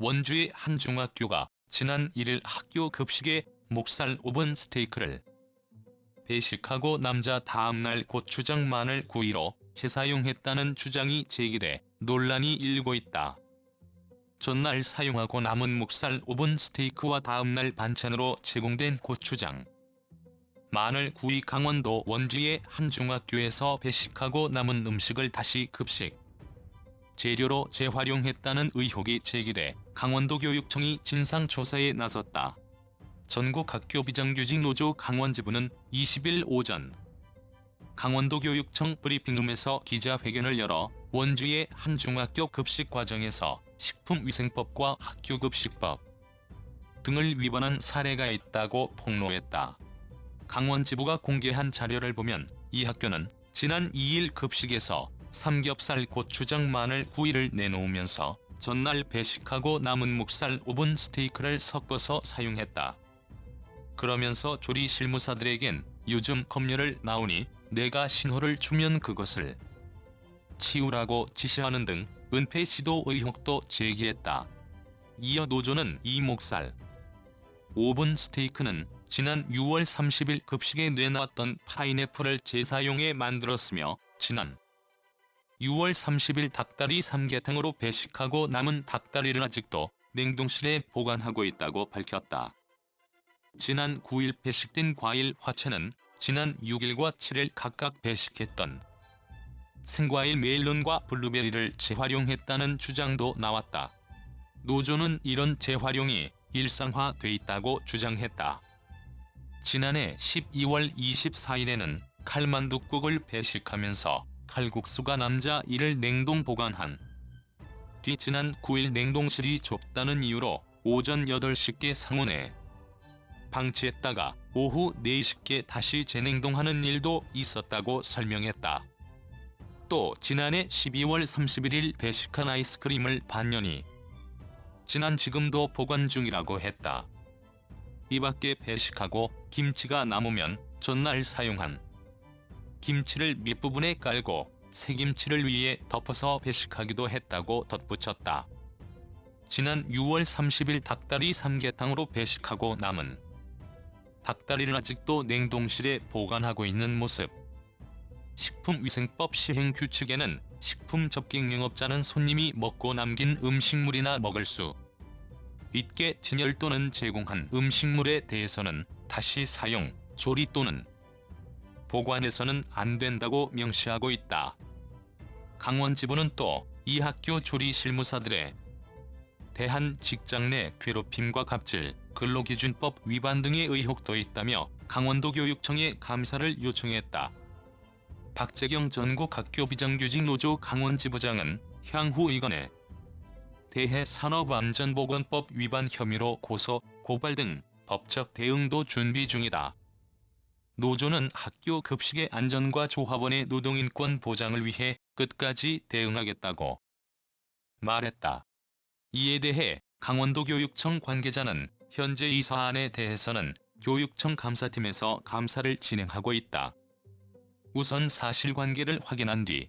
원주의 한 중학교가 지난 1일 학교 급식에 목살 오븐 스테이크를 배식하고 남자 다음날 고추장 마늘 구이로 재사용했다는 주장이 제기돼 논란이 일고 있다. 전날 사용하고 남은 목살 오븐 스테이크와 다음날 반찬으로 제공된 고추장 마늘 구이 강원도 원주의 한 중학교에서 배식하고 남은 음식을 다시 급식 재료로 재활용했다는 의혹이 제기돼 강원도교육청이 진상조사에 나섰다. 전국학교 비정규직노조 강원지부는 20일 오전 강원도교육청 브리핑룸에서 기자회견을 열어 원주의 한 중학교 급식 과정에서 식품위생법과 학교급식법 등을 위반한 사례가 있다고 폭로했다. 강원지부가 공개한 자료를 보면 이 학교는 지난 2일 급식에서 삼겹살 고추장 마늘 구이를 내놓으면서 전날 배식하고 남은 목살 오븐 스테이크를 섞어서 사용했다. 그러면서 조리 실무사들에겐 요즘 검열을 나오니 내가 신호를 주면 그것을 치우라고 지시하는 등 은폐 시도 의혹도 제기했다. 이어 노조는 이 목살 오븐 스테이크는 지난 6월 30일 급식에 내놨던 파인애플을 재사용해 만들었으며 지난 6월 30일 닭다리 삼계탕으로 배식하고 남은 닭다리를 아직도 냉동실에 보관하고 있다고 밝혔다. 지난 9일 배식된 과일 화채는 지난 6일과 7일 각각 배식했던 생과일 멜론과 블루베리를 재활용했다는 주장도 나왔다. 노조는 이런 재활용이 일상화돼 있다고 주장했다. 지난해 12월 24일에는 칼만둣국을 배식하면서 칼국수가 남자 이를 냉동 보관한 뒤 지난 9일 냉동실이 좁다는 이유로 오전 8시께 상온에 방치했다가 오후 4시께 다시 재냉동하는 일도 있었다고 설명했다. 또 지난해 12월 31일 배식한 아이스크림을 반년이 지난 지금도 보관 중이라고 했다. 이밖에 배식하고 김치가 남으면 전날 사용한 김치를 밑부분에 깔고 새김치를 위에 덮어서 배식하기도 했다고 덧붙였다. 지난 6월 30일 닭다리 삼계탕으로 배식하고 남은 닭다리를 아직도 냉동실에 보관하고 있는 모습. 식품위생법 시행규칙에는 식품 접객 영업자는 손님이 먹고 남긴 음식물이나 먹을 수 있게 진열 또는 제공한 음식물에 대해서는 다시 사용, 조리 또는 보관해서는 안 된다고 명시하고 있다. 강원지부는 또 이 학교 조리 실무사들에 대한 직장 내 괴롭힘과 갑질, 근로기준법 위반 등의 의혹도 있다며 강원도교육청에 감사를 요청했다. 박재경 전국학교 비정규직노조 강원지부장은 향후 이건에 대해 산업안전보건법 위반 혐의로 고소, 고발 등 법적 대응도 준비 중이다. 노조는 학교 급식의 안전과 조합원의 노동인권 보장을 위해 끝까지 대응하겠다고 말했다. 이에 대해 강원도교육청 관계자는 현재 이 사안에 대해서는 교육청 감사팀에서 감사를 진행하고 있다. 우선 사실관계를 확인한 뒤